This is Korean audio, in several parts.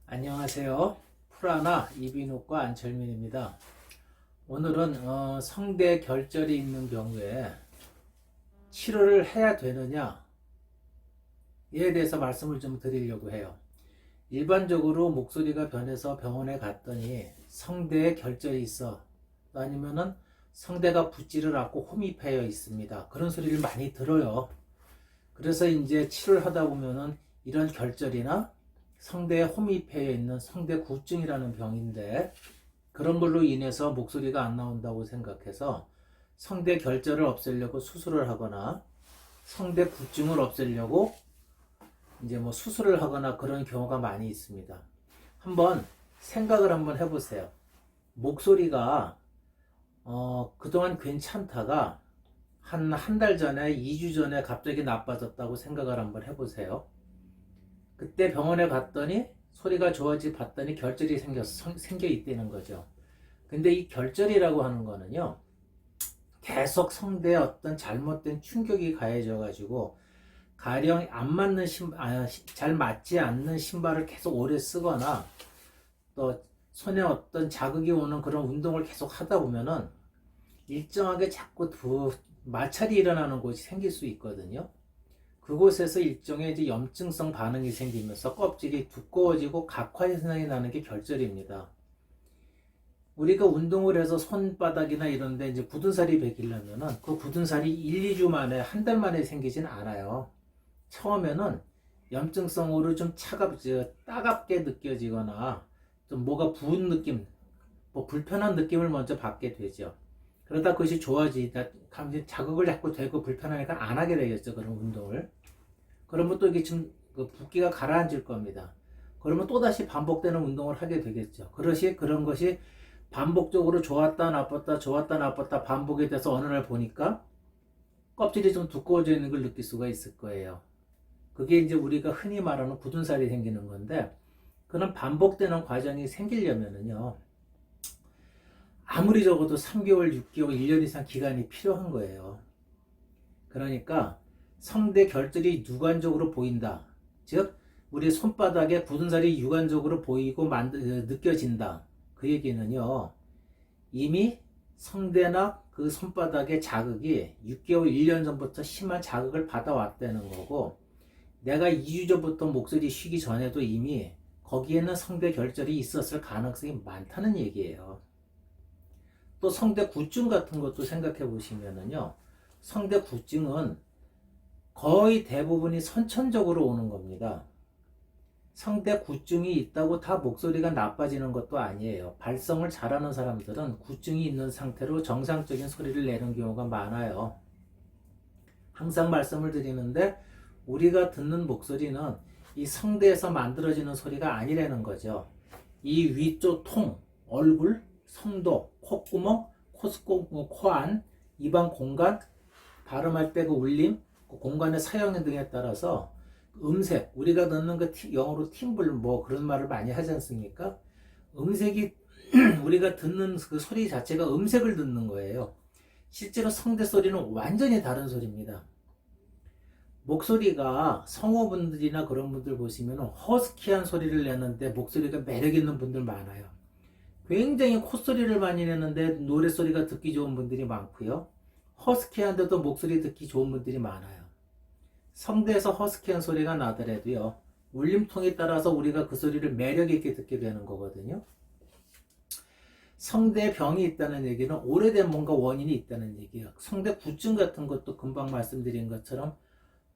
안녕하세요. 프라나 이비인후과 안철민입니다. 오늘은 성대 결절이 있는 경우에 치료를 해야 되느냐에 대해서 말씀을 좀 드리려고 해요. 일반적으로 목소리가 변해서 병원에 갔더니 성대에 결절이 있어, 아니면은 성대가 붓지를 않고 홈이 패여 있습니다. 그런 소리를 많이 들어요. 그래서 이제 치료를 하다 보면은 이런 결절이나 성대에 홈이 패여 있는 성대구증이라는 병인데, 그런 걸로 인해서 목소리가 안 나온다고 생각해서 성대 결절을 없애려고 수술을 하거나 성대구증을 없애려고 이제 뭐 수술을 하거나 그런 경우가 많이 있습니다. 한번 생각을 한번 해보세요. 목소리가 그동안 괜찮다가 한 달 전에, 2주 전에 갑자기 나빠졌다고 생각을 한번 해보세요. 그때 병원에 갔더니 소리가 좋아지 봤더니 결절이 생겨 있다는 거죠. 근데 이 결절이라고 하는 거는요, 계속 성대에 어떤 잘못된 충격이 가해져 가지고 가령 안 맞는 잘 맞지 않는 신발을 계속 오래 쓰거나 또 손에 어떤 자극이 오는 그런 운동을 계속 하다 보면은 일정하게 자꾸 마찰이 일어나는 곳이 생길 수 있거든요. 그곳에서 일종의 이제 염증성 반응이 생기면서 껍질이 두꺼워지고 각화 현상이 나는 게 결절입니다. 우리가 운동을 해서 손바닥이나 이런 데 이제 굳은 살이 배기려면은 그 굳은 살이 1, 2주 만에, 한 달 만에 생기진 않아요. 처음에는 염증성으로 좀 따갑게 느껴지거나 좀 뭐가 부은 느낌, 뭐 불편한 느낌을 먼저 받게 되죠. 그러다 그것이 좋아지다 자극을 자꾸 되고 불편하니까 안 하게 되겠죠, 그런 운동을. 그러면 또 이게 좀 붓기가 가라앉을 겁니다. 그러면 또다시 반복되는 운동을 하게 되겠죠. 그런 것이 반복적으로 좋았다 나빴다 좋았다 나빴다 반복이 돼서 어느 날 보니까 껍질이 좀 두꺼워져 있는 걸 느낄 수가 있을 거예요. 그게 이제 우리가 흔히 말하는 굳은 살이 생기는 건데, 그런 반복되는 과정이 생기려면은요, 아무리 적어도 3개월, 6개월, 1년 이상 기간이 필요한 거예요. 그러니까 성대 결절이 유관적으로 보인다. 즉, 우리 손바닥에 굳은 살이 유관적으로 보이고 느껴진다. 그 얘기는요, 이미 성대나 그 손바닥의 자극이 6개월, 1년 전부터 심한 자극을 받아왔다는 거고, 내가 2주 전부터 목소리 쉬기 전에도 이미 거기에는 성대 결절이 있었을 가능성이 많다는 얘기예요. 또 성대구증 같은 것도 생각해 보시면은요, 성대구증은 거의 대부분이 선천적으로 오는 겁니다. 성대구증이 있다고 다 목소리가 나빠지는 것도 아니에요. 발성을 잘하는 사람들은 구증이 있는 상태로 정상적인 소리를 내는 경우가 많아요. 항상 말씀을 드리는데, 우리가 듣는 목소리는 이 성대에서 만들어지는 소리가 아니라는 거죠. 이 위쪽 통, 얼굴, 성도, 콧구멍, 코안, 입안 공간, 발음할 때 그 울림, 그 공간의 사용 등에 따라서 음색, 우리가 듣는 그 영어로 팀블 뭐 그런 말을 많이 하지 않습니까? 음색이 우리가 듣는 그 소리 자체가 음색을 듣는 거예요. 실제로 성대 소리는 완전히 다른 소리입니다. 목소리가 성우분들이나 그런 분들 보시면 허스키한 소리를 내는데 목소리가 매력 있는 분들 많아요. 굉장히 콧소리를 많이 내는데 노래소리가 듣기 좋은 분들이 많고요. 허스키한데도 목소리 듣기 좋은 분들이 많아요. 성대에서 허스키한 소리가 나더라도요, 울림통에 따라서 우리가 그 소리를 매력 있게 듣게 되는 거거든요. 성대병이 있다는 얘기는 오래된 뭔가 원인이 있다는 얘기예요. 성대구증 같은 것도 금방 말씀드린 것처럼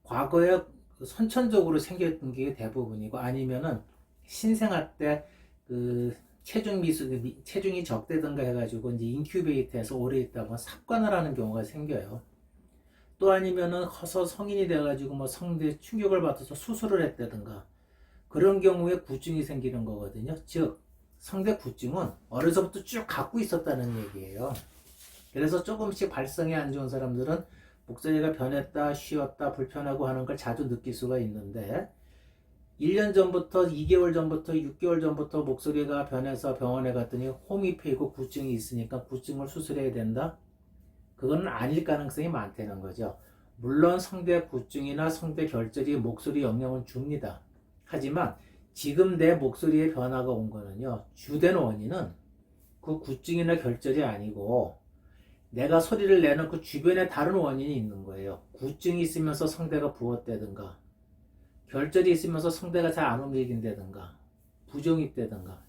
과거에 선천적으로 생겼던 게 대부분이고, 아니면은 신생아 때 그 체중이 적대든가 해가지고 이제 인큐베이터에서 오래 있다가 삽관을 하는 경우가 생겨요. 또 아니면은 커서 성인이 돼가지고 뭐 성대 충격을 받아서 수술을 했다든가 그런 경우에 구증이 생기는 거거든요. 즉, 성대 구증은 어려서부터 쭉 갖고 있었다는 얘기예요. 그래서 조금씩 발성이 안 좋은 사람들은 목소리가 변했다, 쉬었다, 불편하고 하는 걸 자주 느낄 수가 있는데, 1년 전부터, 2개월 전부터, 6개월 전부터 목소리가 변해서 병원에 갔더니 홈이 패이고 구증이 있으니까 구증을 수술해야 된다? 그건 아닐 가능성이 많다는 거죠. 물론 성대 구증이나 성대 결절이 목소리 영향을 줍니다. 하지만 지금 내 목소리의 변화가 온 거는요, 주된 원인은 그 구증이나 결절이 아니고 내가 소리를 내는 그 주변에 다른 원인이 있는 거예요. 구증이 있으면서 성대가 부었다든가, 결절이 있으면서 성대가 잘 안 움직인다든가, 부종이 있다든가,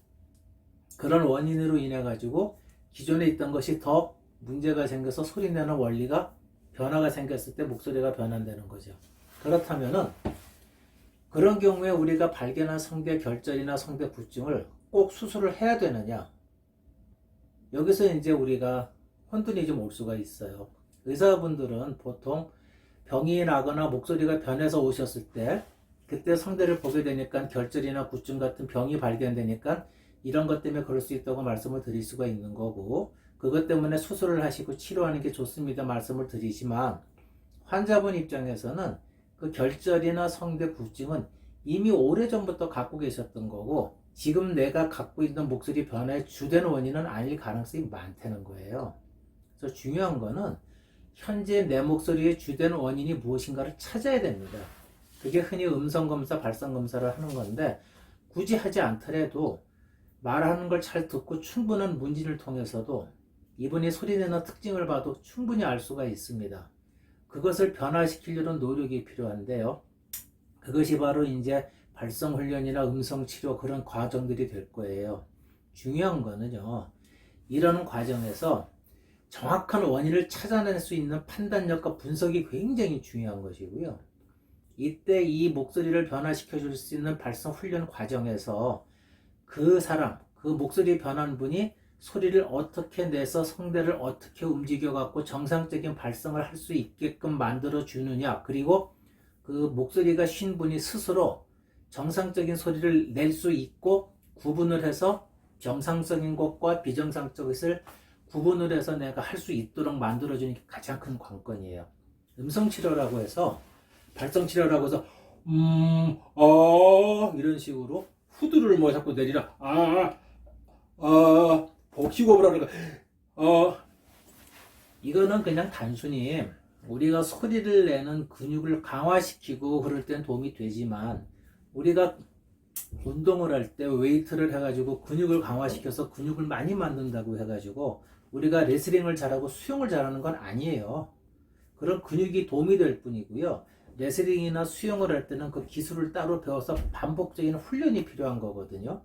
그런 원인으로 인해 가지고 기존에 있던 것이 더 문제가 생겨서 소리 내는 원리가 변화가 생겼을 때 목소리가 변환되는 거죠. 그렇다면은 그런 경우에 우리가 발견한 성대 결절이나 성대 구증을 꼭 수술을 해야 되느냐? 여기서 이제 우리가 혼돈이 좀 올 수가 있어요. 의사분들은 보통 병이 나거나 목소리가 변해서 오셨을 때 그때 성대를 보게 되니까 결절이나 구증 같은 병이 발견되니까 이런 것 때문에 그럴 수 있다고 말씀을 드릴 수가 있는 거고, 그것 때문에 수술을 하시고 치료하는 게 좋습니다 말씀을 드리지만, 환자분 입장에서는 그 결절이나 성대 구증은 이미 오래전부터 갖고 계셨던 거고 지금 내가 갖고 있는 목소리 변화의 주된 원인은 아닐 가능성이 많다는 거예요. 그래서 중요한 거는 현재 내 목소리의 주된 원인이 무엇인가를 찾아야 됩니다. 그게 흔히 음성검사, 발성검사를 하는 건데 굳이 하지 않더라도 말하는 걸 잘 듣고 충분한 문진을 통해서도 이분이 소리내는 특징을 봐도 충분히 알 수가 있습니다. 그것을 변화시키려는 노력이 필요한데요. 그것이 바로 이제 발성훈련이나 음성치료 그런 과정들이 될 거예요. 중요한 거는요, 이런 과정에서 정확한 원인을 찾아낼 수 있는 판단력과 분석이 굉장히 중요한 것이고요. 이때 이 목소리를 변화시켜 줄 수 있는 발성훈련 과정에서 그 사람, 그 목소리 변한 분이 소리를 어떻게 내서 성대를 어떻게 움직여 갖고 정상적인 발성을 할 수 있게끔 만들어 주느냐, 그리고 그 목소리가 쉰 분이 스스로 정상적인 소리를 낼 수 있고 구분을 해서 정상적인 것과 비정상적인 것을 구분을 해서 내가 할 수 있도록 만들어 주는 게 가장 큰 관건이에요. 음성치료라고 해서, 발성치료라고 해서 이런 식으로 후두를 뭐 자꾸 내리라, 복식호흡을 하는 거, 이거는 그냥 단순히 우리가 소리를 내는 근육을 강화시키고 그럴 땐 도움이 되지만, 우리가 운동을 할 때 웨이트를 해가지고 근육을 강화시켜서 근육을 많이 만든다고 해가지고 우리가 레슬링을 잘하고 수영을 잘하는 건 아니에요. 그런 근육이 도움이 될 뿐이고요. 레슬링이나 수영을 할 때는 그 기술을 따로 배워서 반복적인 훈련이 필요한 거거든요.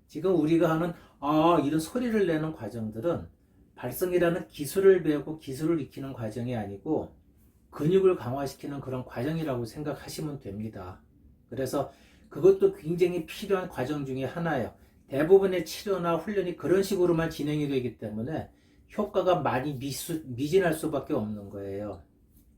지금 우리가 하는 이런 소리를 내는 과정들은 발성이라는 기술을 배우고 기술을 익히는 과정이 아니고 근육을 강화시키는 그런 과정이라고 생각하시면 됩니다. 그래서 그것도 굉장히 필요한 과정 중에 하나예요. 대부분의 치료나 훈련이 그런 식으로만 진행이 되기 때문에 효과가 많이 미진할 수밖에 없는 거예요.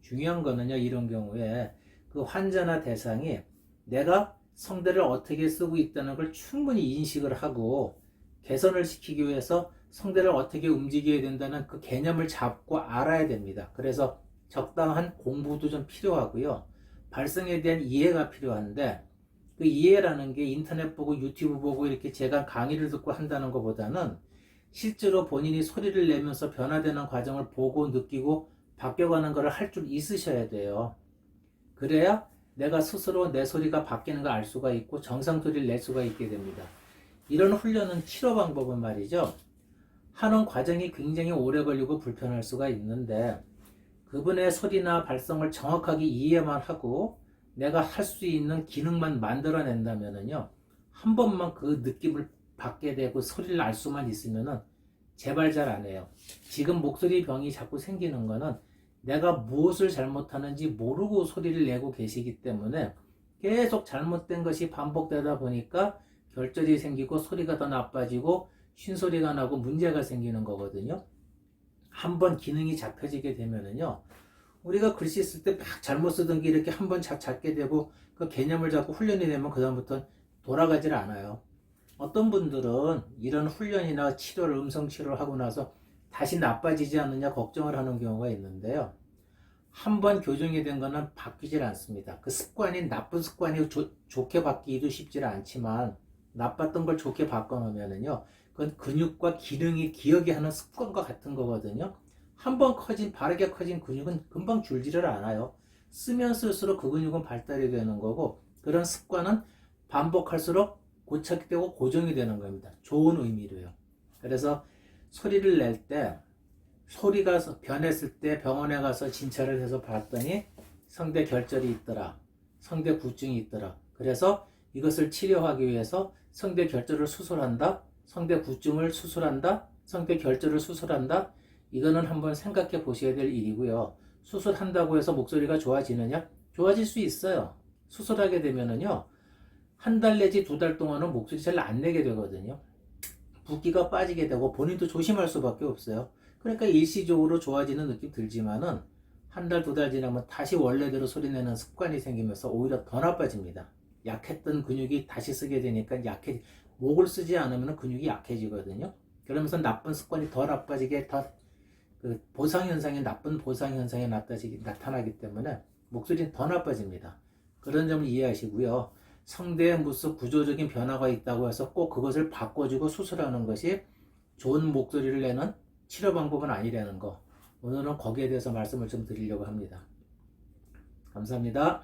중요한 거는요, 이런 경우에 그 환자나 대상이 내가 성대를 어떻게 쓰고 있다는 걸 충분히 인식을 하고 개선을 시키기 위해서 성대를 어떻게 움직여야 된다는 그 개념을 잡고 알아야 됩니다. 그래서 적당한 공부도 좀 필요하고요. 발성에 대한 이해가 필요한데, 그 이해라는 게 인터넷 보고 유튜브 보고 이렇게 제가 강의를 듣고 한다는 것보다는 실제로 본인이 소리를 내면서 변화되는 과정을 보고 느끼고 바뀌어가는 것을 할 줄 있으셔야 돼요. 그래야 내가 스스로 내 소리가 바뀌는 걸 알 수가 있고 정상 소리를 낼 수가 있게 됩니다. 이런 훈련은 치료 방법은 말이죠, 하는 과정이 굉장히 오래 걸리고 불편할 수가 있는데 그분의 소리나 발성을 정확하게 이해만 하고 내가 할 수 있는 기능만 만들어낸다면은요, 한 번만 그 느낌을 받게 되고 소리를 알 수만 있으면은 제발 잘 안 해요. 지금 목소리 병이 자꾸 생기는 거는 내가 무엇을 잘못하는지 모르고 소리를 내고 계시기 때문에 계속 잘못된 것이 반복되다 보니까 결절이 생기고 소리가 더 나빠지고 쉰소리가 나고 문제가 생기는 거거든요. 한번 기능이 잡혀지게 되면은요, 우리가 글씨 쓸 때 막 잘못 쓰던 게 이렇게 한번 잡게 되고 그 개념을 잡고 훈련이 되면 그다음부터 돌아가질 않아요. 어떤 분들은 이런 훈련이나 치료를, 음성 치료를 하고 나서 다시 나빠지지 않느냐 걱정을 하는 경우가 있는데요. 한번 교정이 된 거는 바뀌질 않습니다. 그 습관이 나쁜 습관이 좋게 바뀌기도 쉽지 않지만 나빴던 걸 좋게 바꿔놓으면은요, 그건 근육과 기능이 기억이 하는 습관과 같은 거거든요. 한번 바르게 커진 근육은 금방 줄지를 않아요. 쓰면 쓸수록 그 근육은 발달이 되는 거고, 그런 습관은 반복할수록 고착이 되고 고정이 되는 겁니다. 좋은 의미로요. 그래서 소리를 낼 때 소리가 변했을 때 병원에 가서 진찰을 해서 봤더니 성대 결절이 있더라. 성대 구증이 있더라. 그래서 이것을 치료하기 위해서 성대 결절을 수술한다. 성대 구증을 수술한다. 성대 결절을 수술한다. 이거는 한번 생각해 보셔야 될 일이고요. 수술한다고 해서 목소리가 좋아지느냐? 좋아질 수 있어요. 수술하게 되면은요, 한 달 내지 2달 동안은 목소리 잘 안 내게 되거든요. 붓기가 빠지게 되고 본인도 조심할 수밖에 없어요. 그러니까 일시적으로 좋아지는 느낌 들지만은 한 달, 2달 지나면 다시 원래대로 소리 내는 습관이 생기면서 오히려 더 나빠집니다. 약했던 근육이 다시 쓰게 되니까 목을 쓰지 않으면 근육이 약해지거든요. 그러면서 나쁜 습관이 더 나빠지게 그 보상현상이 나쁜 보상현상이 나타나기 때문에 목소리는 더 나빠집니다. 그런 점을 이해하시고요. 성대에 무슨 구조적인 변화가 있다고 해서 꼭 그것을 바꿔주고 수술하는 것이 좋은 목소리를 내는 치료 방법은 아니라는 거. 오늘은 거기에 대해서 말씀을 좀 드리려고 합니다. 감사합니다.